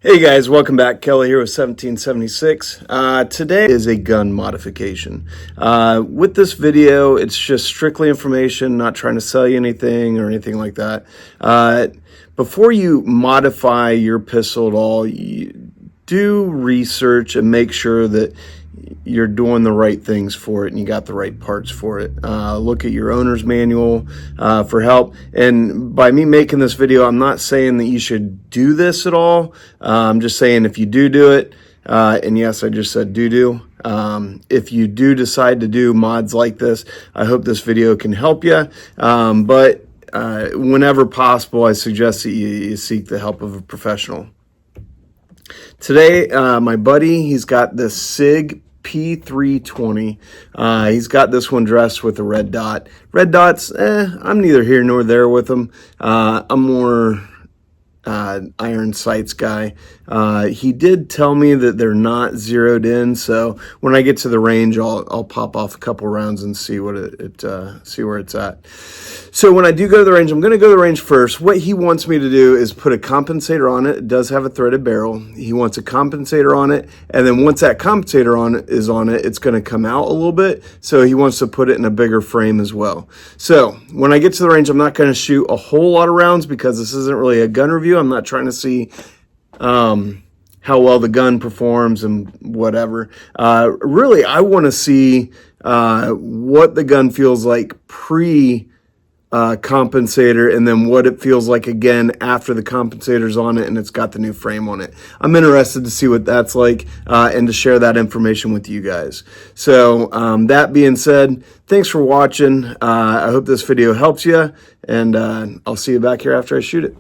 Hey guys, welcome back. Kelly here with 1776. Today is a gun modification. With this video, it's just strictly information, not trying to sell you anything or anything like that. Before you modify your pistol at all, you do research and make sure that you're doing the right things for it and you got the right parts for it. Look at your owner's manual for help. And by me making this video, I'm not saying that you should do this at all. I'm just saying if you do it, and yes, I just said do. If you do decide to do mods like this, I hope this video can help you. But whenever possible, I suggest that you seek the help of a professional. Today, my buddy, he's got this Sig P320. He's got this one dressed with a red dot. Red dots, I'm neither here nor there with them. I'm more iron sights guy. He did tell me that they're not zeroed in, so when I get to the range, I'll pop off a couple rounds and see what see where it's at. So when I do go to the range, I'm going to go to the range first. What he wants me to do is put a compensator on it. It does have a threaded barrel. He wants a compensator on it, and then once that compensator is on it, it's going to come out a little bit. So he wants to put it in a bigger frame as well. So when I get to the range, I'm not going to shoot a whole lot of rounds because this isn't really a gun review. I'm not trying to see how well the gun performs and whatever. Really, I want to see what the gun feels like pre compensator, and then what it feels like again after the compensator's on it and it's got the new frame on it. I'm interested to see what that's like and to share that information with you guys. So that being said, thanks for watching. I hope this video helps you, and I'll see you back here after I shoot it.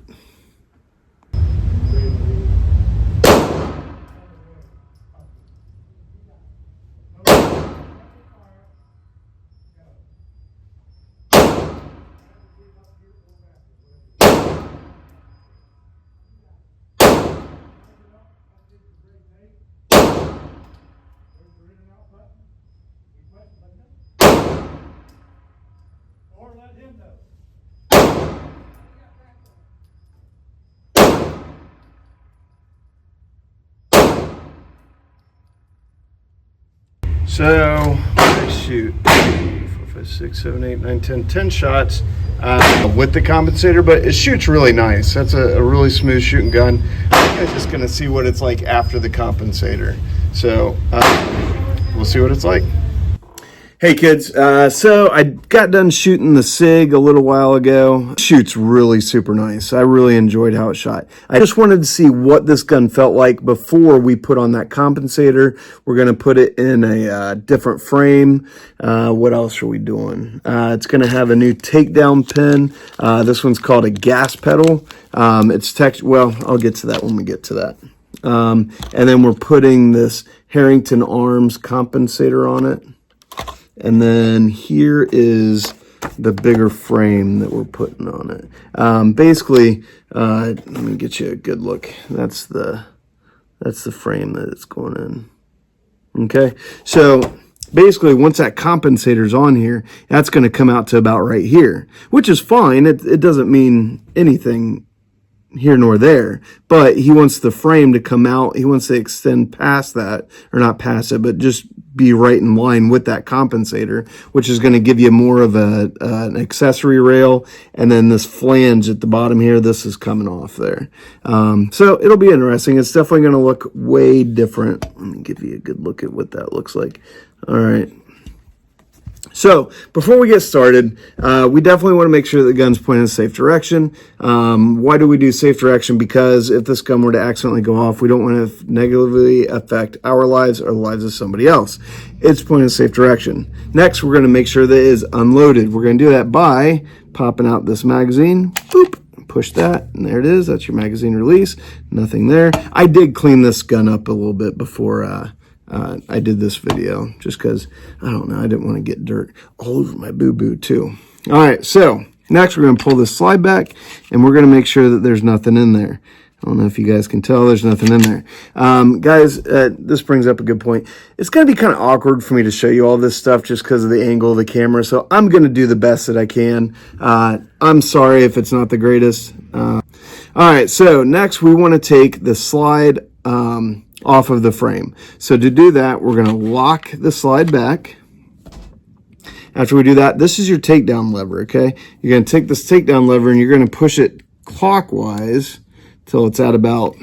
So I shoot 3, 4, 5, 6, 7, 8, 9, 10 shots with the compensator, but it shoots really nice. That's a really smooth shooting gun. I'm just gonna see what it's like after the compensator. So we'll see what it's like. Hey kids, so I got done shooting the Sig a little while ago. It shoots really super nice. I really enjoyed how it shot. I just wanted to see what this gun felt like before we put on that compensator. We're going to put it in a different frame. What else are we doing? It's going to have a new takedown pin. This one's called a gas pedal. Well, I'll get to that when we get to that. And then we're putting this Harrington Arms compensator on it. And then here is the bigger frame that we're putting on it. Basically, let me get you a good look. That's the frame that it's going in. Okay, so basically once that compensator's on here, that's going to come out to about right here, which is fine. It doesn't mean anything here nor there, but he wants the frame to come out. He wants to extend past that, or not past it, but just be right in line with that compensator, which is going to give you more of an accessory rail. And then this flange at the bottom here, this is coming off there. So it'll be interesting. It's definitely going to look way different. Let me give you a good look at what that looks like. All right. So before we get started, we definitely want to make sure that the gun's pointing in a safe direction. Why do we do safe direction? Because if this gun were to accidentally go off, we don't want to negatively affect our lives or the lives of somebody else. It's pointing in a safe direction. Next, we're going to make sure that it is unloaded. We're going to do that by popping out this magazine. Boop. Push that, and there it is. That's your magazine release. Nothing there. I did clean this gun up a little bit before I did this video, just because, I don't know, I didn't want to get dirt all over my boo-boo too. All right, so next we're going to pull this slide back, and we're going to make sure that there's nothing in there. I don't know if you guys can tell, there's nothing in there. Guys, this brings up a good point. It's going to be kind of awkward for me to show you all this stuff just because of the angle of the camera, so I'm going to do the best that I can. I'm sorry if it's not the greatest. All right, so next we want to take the slide off of the frame. So to do that, we're going to lock the slide back. After we do that, this is your takedown lever, okay? You're going to take this takedown lever and you're going to push it clockwise till it's at about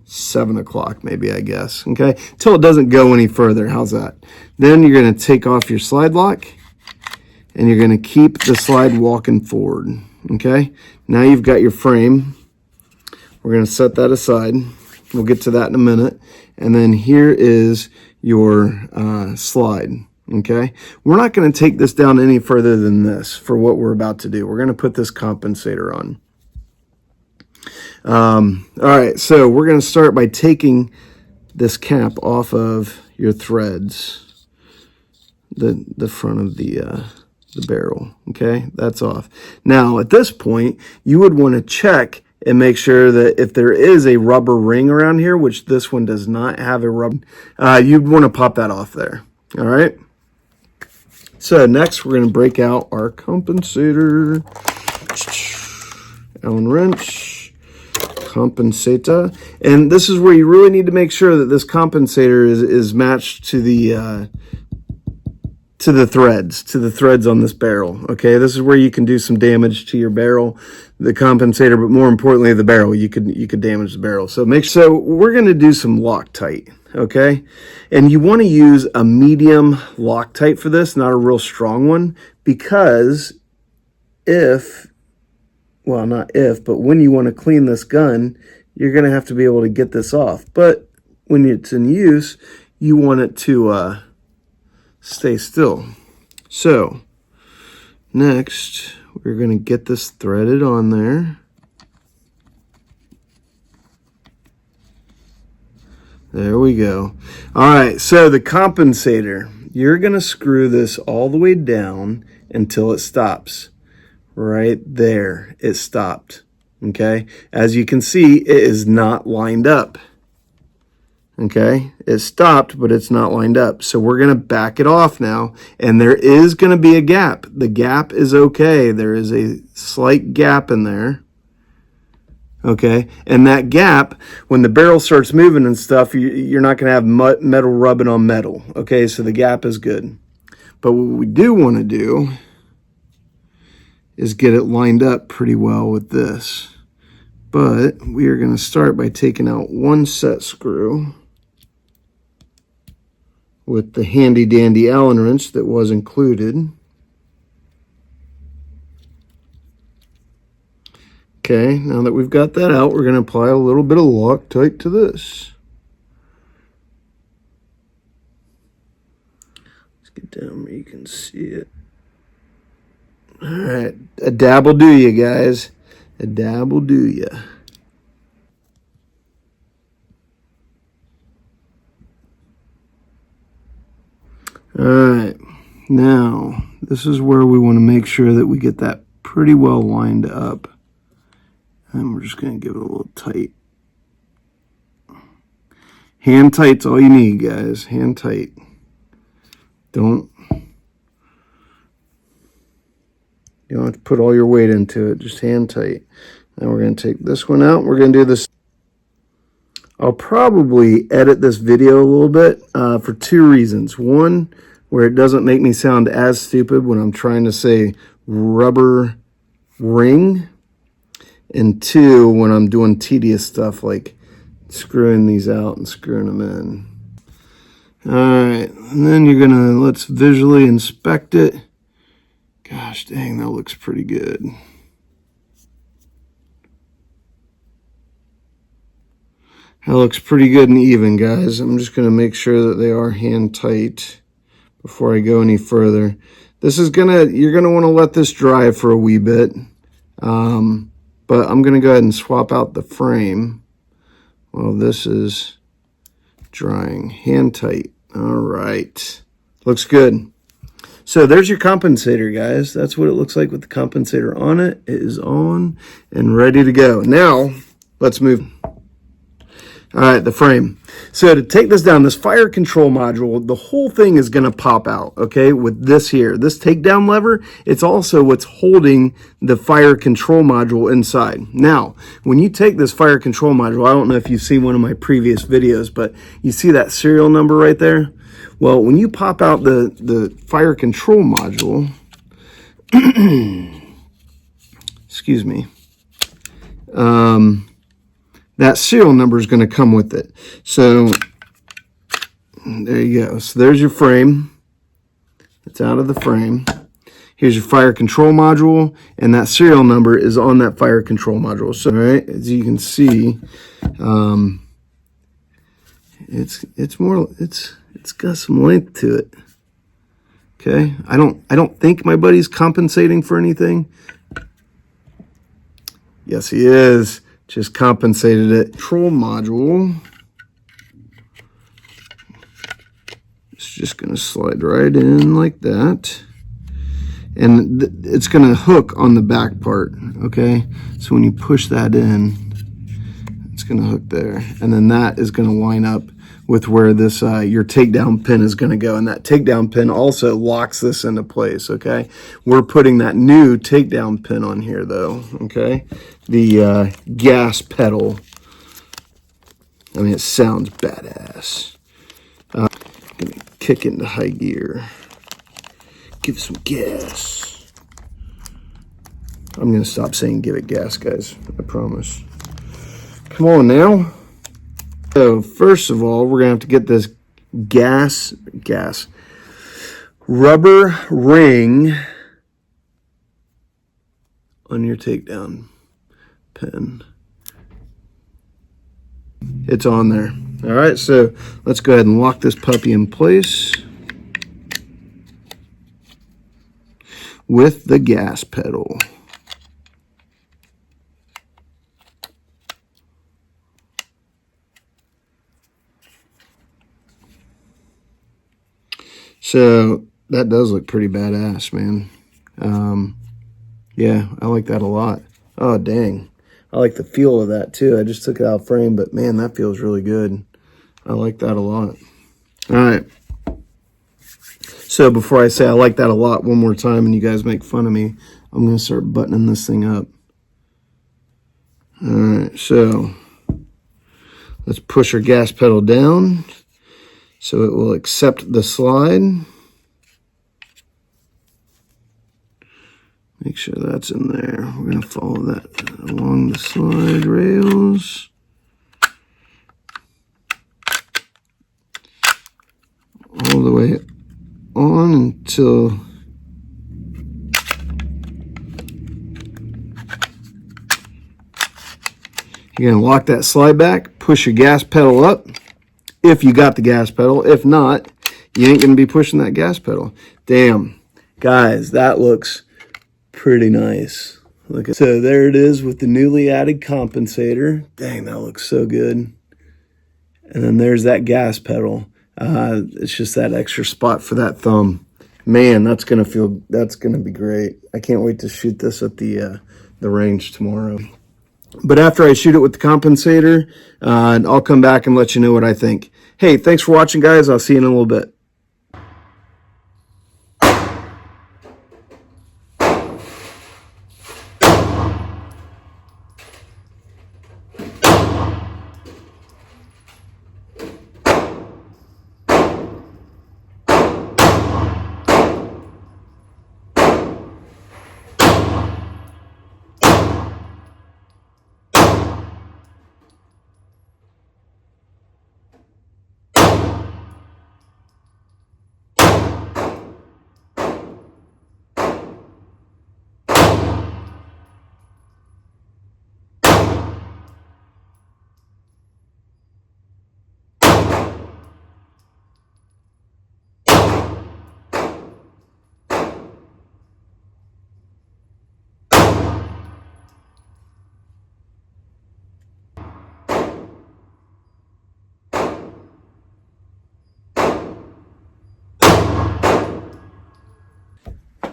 7 o'clock, maybe, I guess, okay? Till it doesn't go any further. How's that? Then you're going to take off your slide lock and you're going to keep the slide walking forward, okay? Now you've got your frame. We're going to set that aside. We'll get to that in a minute. And then here is your slide. Okay, we're not going to take this down any further than this for what we're about to do. We're going to put this compensator on. All right, so we're going to start by taking this cap off of your threads, the front of the barrel. Okay, that's off. Now at this point, you would want to check and make sure that if there is a rubber ring around here, which this one does not have a rubber, you'd want to pop that off there. All right. So next we're going to break out our compensator, Allen wrench, compensator, and this is where you really need to make sure that this compensator is matched to the threads on this barrel. Okay, this is where you can do some damage to your barrel, the compensator, but more importantly the barrel. You could damage the barrel. So we're going to do some Loctite. Okay, and you want to use a medium Loctite for this, not a real strong one, because but when you want to clean this gun, you're going to have to be able to get this off. But when it's in use, you want it to stay still. So next, we're going to get this threaded on there. There we go. All right, so the compensator, you're going to screw this all the way down until it stops. Right there, it stopped. Okay, as you can see, it is not lined up. Okay, it stopped, but it's not lined up. So we're going to back it off now, and there is going to be a gap. The gap is okay. There is a slight gap in there. Okay, and that gap, when the barrel starts moving and stuff, you're not going to have metal rubbing on metal. Okay, so the gap is good. But what we do want to do is get it lined up pretty well with this. But we are going to start by taking out one set screw with the handy dandy Allen wrench that was included. Okay, now that we've got that out, we're going to apply a little bit of Loctite to this. Let's get down where you can see it. All right, a dab will do you, guys. A dab will do you. All right, now this is where we want to make sure that we get that pretty well lined up. And we're just going to give it a little tight. Hand tight's all you need, guys. Hand tight. You don't have to put all your weight into it. Just hand tight. Now we're going to take this one out. We're going to do this. I'll probably edit this video a little bit for two reasons. One, where it doesn't make me sound as stupid when I'm trying to say rubber ring. And two, when I'm doing tedious stuff like screwing these out and screwing them in. All right, and then you're gonna, let's visually inspect it. Gosh dang, that looks pretty good. That looks pretty good and even, guys. I'm just gonna make sure that they are hand tight before I go any further. You're gonna wanna let this dry for a wee bit. But I'm going to go ahead and swap out the frame while this is drying. Hand tight. All right. Looks good. So there's your compensator, guys. That's what it looks like with the compensator on it. It is on and ready to go. Now, let's move. All right, the frame. So to take this down, this fire control module, the whole thing is going to pop out, okay, with this here. This takedown lever, it's also what's holding the fire control module inside. Now, when you take this fire control module, I don't know if you've seen one of my previous videos, but you see that serial number right there? Well, when you pop out the fire control module, excuse me, that serial number is going to come with it. So there you go. So there's your frame. It's out of the frame. Here's your fire control module, and that serial number is on that fire control module. So, all right, as you can see, it's got some length to it. Okay, I don't think my buddy's compensating for anything. Yes, he is. Just compensated it. Control module. It's just going to slide right in like that. And it's going to hook on the back part, okay? So when you push that in, it's going to hook there. And then that is going to line up with where this your takedown pin is going to go. And that takedown pin also locks this into place, okay? We're putting that new takedown pin on here, though, okay? The gas pedal. I mean, it sounds badass. Gonna kick into high gear. Give it some gas. I'm gonna stop saying give it gas, guys. I promise. Come on now. So first of all, we're gonna have to get this gas rubber ring on your takedown pin. It's on there. All right, so let's go ahead and lock this puppy in place with the gas pedal. So that does look pretty badass, man. Yeah, I like that a lot. Oh, dang. I like the feel of that too. I just took it out of frame, but man, that feels really good. I like that a lot. All right. So before I say I like that a lot one more time and you guys make fun of me, I'm going to start buttoning this thing up. All right, so let's push our gas pedal down so it will accept the slide. Make sure that's in there. We're going to follow that along the slide rails. All the way on until you're going to lock that slide back, push your gas pedal up if you got the gas pedal. If not, you ain't going to be pushing that gas pedal. Damn, guys, that looks pretty nice. Look at, so there it is with the newly added compensator. Dang, that looks so good. And then there's that gas pedal. It's just that extra spot for that thumb. Man, that's gonna be great. I can't wait to shoot this at the range tomorrow. But after I shoot it with the compensator, I'll come back and let you know what I think. Hey, thanks for watching, guys. I'll see you in a little bit.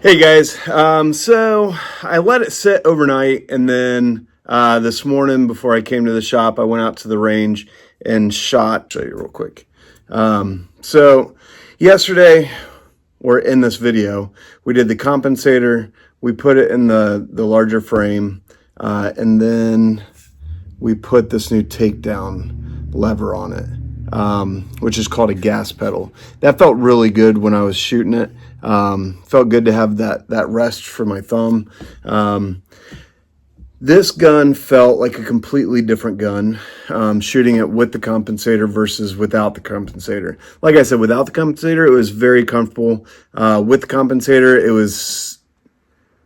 Hey guys, so I let it sit overnight, and then this morning before I came to the shop, I went out to the range and shot. I'll show you real quick. So yesterday, or in this video, we did the compensator, we put it in the larger frame, and then we put this new takedown lever on it, which is called a gas pedal. That felt really good when I was shooting it. Felt good to have that rest for my thumb. This gun felt like a completely different gun, shooting it with the compensator versus without the compensator. Like I said, without the compensator, it was very comfortable. With the compensator, it was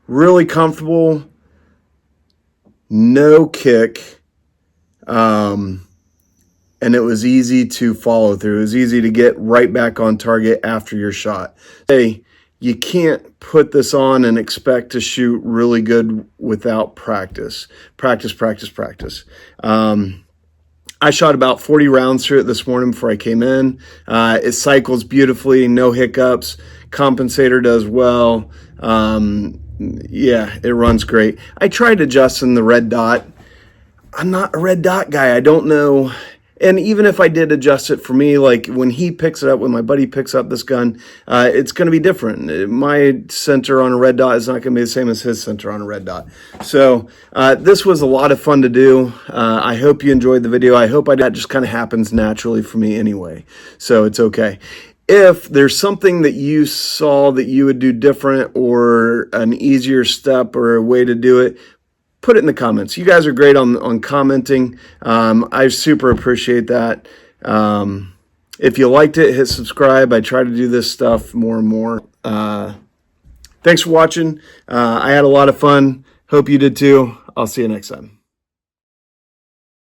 really comfortable, no kick, and it was easy to follow through. It was easy to get right back on target after your shot. Hey, you can't put this on and expect to shoot really good without practice. Practice. I shot about 40 rounds through it this morning before I came in. It cycles beautifully, no hiccups. Compensator does well. Yeah, it runs great. I tried adjusting the red dot. I'm not a red dot guy. I don't know. And even if I did adjust it for me, like when he picks it up, when my buddy picks up this gun, it's going to be different. My center on a red dot is not going to be the same as his center on a red dot. So this was a lot of fun to do. I hope you enjoyed the video. I hope that just kind of happens naturally for me anyway. So it's okay. If there's something that you saw that you would do different, or an easier step or a way to do it, put it in the comments. You guys are great on commenting. I super appreciate that. If you liked it, hit subscribe. I try to do this stuff more and more. Thanks for watching. I had a lot of fun. Hope you did too. I'll see you next time.